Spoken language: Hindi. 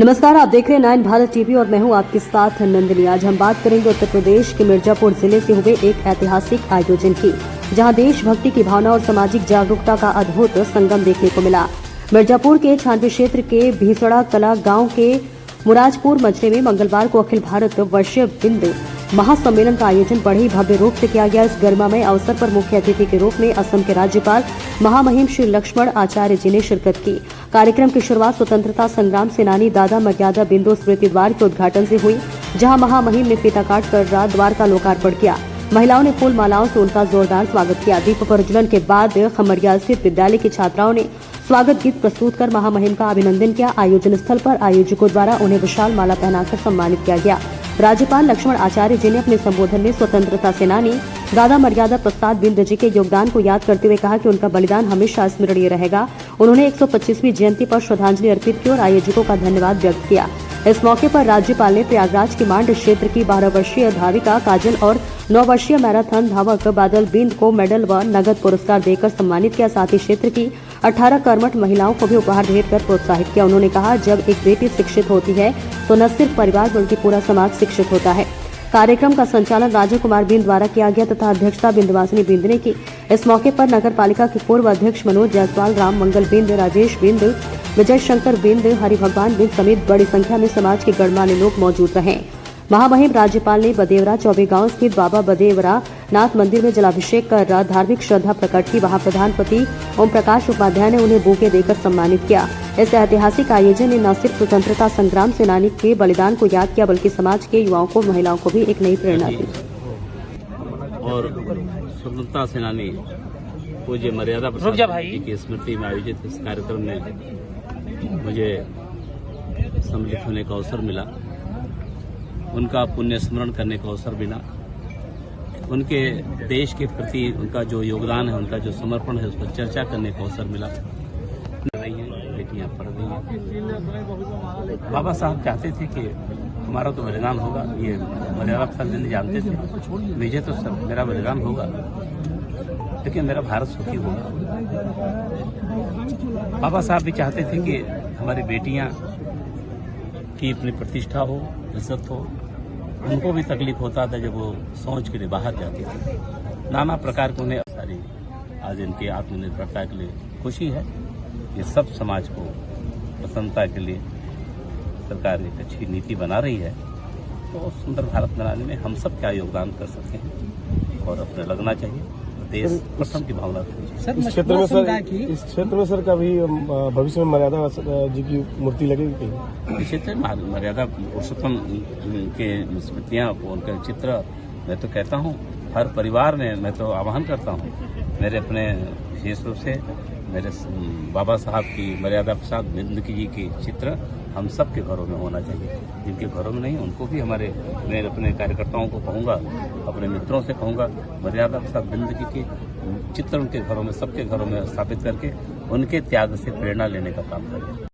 नमस्कार, आप देख रहे हैं 9 भारत टीवी और मैं हूं आपके साथ नंदिनी। आज हम बात करेंगे उत्तर प्रदेश के मिर्जापुर जिले से हुए एक ऐतिहासिक आयोजन की, जहां देशभक्ति की भावना और सामाजिक जागरूकता का अद्भुत संगम देखने को मिला। मिर्जापुर के छानवी क्षेत्र के भीसड़ा कला गांव के मुराजपुर मजरे में मंगलवार को अखिल भारत वर्षीय बिंद महासम्मेलन का आयोजन बड़े ही भव्य रूप से किया गया। इस गरिमामय अवसर पर मुख्य अतिथि के रूप में असम के राज्यपाल महामहिम श्री लक्ष्मण आचार्य जी ने शिरकत की। कार्यक्रम की शुरुआत स्वतंत्रता संग्राम सेनानी दादा मर्यादा बिंदु स्मृति द्वार के उद्घाटन से हुई, जहां महामहिम ने फीता काट कर द्वार का लोकार्पण किया। महिलाओं ने फूल मालाओं से उनका जोरदार स्वागत किया। दीप प्रज्वलन के बाद खमरिया स्थित विद्यालय की छात्राओं ने स्वागत गीत प्रस्तुत कर महामहिम का अभिनंदन किया। आयोजन स्थल पर आयोजकों द्वारा उन्हें विशाल माला पहनाकर सम्मानित किया गया। राज्यपाल लक्ष्मण आचार्य जी ने अपने संबोधन में स्वतंत्रता सेनानी दादा मर्यादा प्रसाद बिंद जी के योगदान को याद करते हुए कहा कि उनका बलिदान हमेशा स्मरणीय रहेगा। उन्होंने 125वीं जयंती पर श्रद्धांजलि अर्पित की और आयोजकों का धन्यवाद व्यक्त किया। इस मौके पर राज्यपाल ने प्रयागराज की मांड क्षेत्र की 12 वर्षीय धाविका काजल और 9 वर्षीय मैराथन धावक बादल बिंद को मेडल व नगद पुरस्कार देकर सम्मानित किया। साथ ही क्षेत्र की 18 कर्मठ महिलाओं को भी उपहार भेंटकर प्रोत्साहित किया। उन्होंने कहा, जब एक बेटी शिक्षित होती है तो न सिर्फ परिवार बल्कि पूरा समाज शिक्षित होता है। कार्यक्रम का संचालन राजा कुमार बिंद द्वारा किया गया तथा अध्यक्षता बिंदवासिनी बिंद ने की। इस मौके पर नगर पालिका के पूर्व अध्यक्ष मनोज जायसवाल, राम मंगल बिंद, राजेश बिंद, विजय शंकर बिंद, हरि भगवान बिंद समेत बड़ी संख्या में समाज के गणमान्य लोग मौजूद रहे। महामहिम राज्यपाल ने बदेवरा चौबे गांव स्थित बाबा बदेवरा नाथ मंदिर में जलाभिषेक कर धार्मिक श्रद्धा प्रकट की। वहां प्रधानपति ओम प्रकाश उपाध्याय ने उन्हें बुके देकर सम्मानित किया। इस ऐतिहासिक आयोजन ने न सिर्फ स्वतंत्रता संग्राम सेनानी के बलिदान को याद किया बल्कि समाज के युवाओं को, महिलाओं को भी एक नई प्रेरणा दी। और स्वतंत्रता सेनानी पूज्य मर्यादा प्रसाद जी की स्मृति में आयोजित इस कार्यक्रम में मुझे सम्मिलित होने का अवसर मिला। उनका पुण्य स्मरण करने का अवसर मिला। उनके देश के प्रति उनका जो योगदान है, उनका जो समर्पण है, उस पर चर्चा करने का अवसर मिला। बेटियां पढ़ रही हैं। बाबा साहब चाहते थे कि हमारा तो बलिदान होगा, ये मर्यादा प्रसाद जी जानते थे, मुझे तो सब मेरा बलिदान होगा लेकिन मेरा भारत सुखी होगा। बाबा साहब भी चाहते थे कि हमारी बेटियां की अपनी प्रतिष्ठा हो, इज्जत हो। उनको भी तकलीफ होता था जब वो सोच के लिए बाहर जाती थी। नाना प्रकार के उन्हें सारी आज इनकी आत्मनिर्भरता के लिए खुशी है कि सब समाज को प्रसन्नता के लिए सरकार एक अच्छी नीति बना रही है। तो सुंदर भारत बनाने में हम सब क्या योगदान कर सकते हैं और अपने लगना चाहिए। देश प्रथम की भावना सर, इस क्षेत्र में सर कभी भविष्य में मर्यादा जी की मूर्ति लगेगी? इस क्षेत्र में मर्यादा पुरुषोत्तम के स्मृतियां, उनका चित्र मैं तो कहता हूं हर परिवार में मैं तो आह्वान करता हूं। मेरे अपने विशेष रूप से मेरे बाबा साहब की मर्यादा प्रसाद बिंद जी की चित्र हम सब के घरों में होना चाहिए। जिनके घरों में नहीं उनको भी मैं अपने कार्यकर्ताओं को कहूँगा, अपने मित्रों से कहूँगा, मर्यादा प्रसाद बिंद जी के चित्र उनके घरों में, सबके घरों में स्थापित करके उनके त्याग से प्रेरणा लेने का काम करें।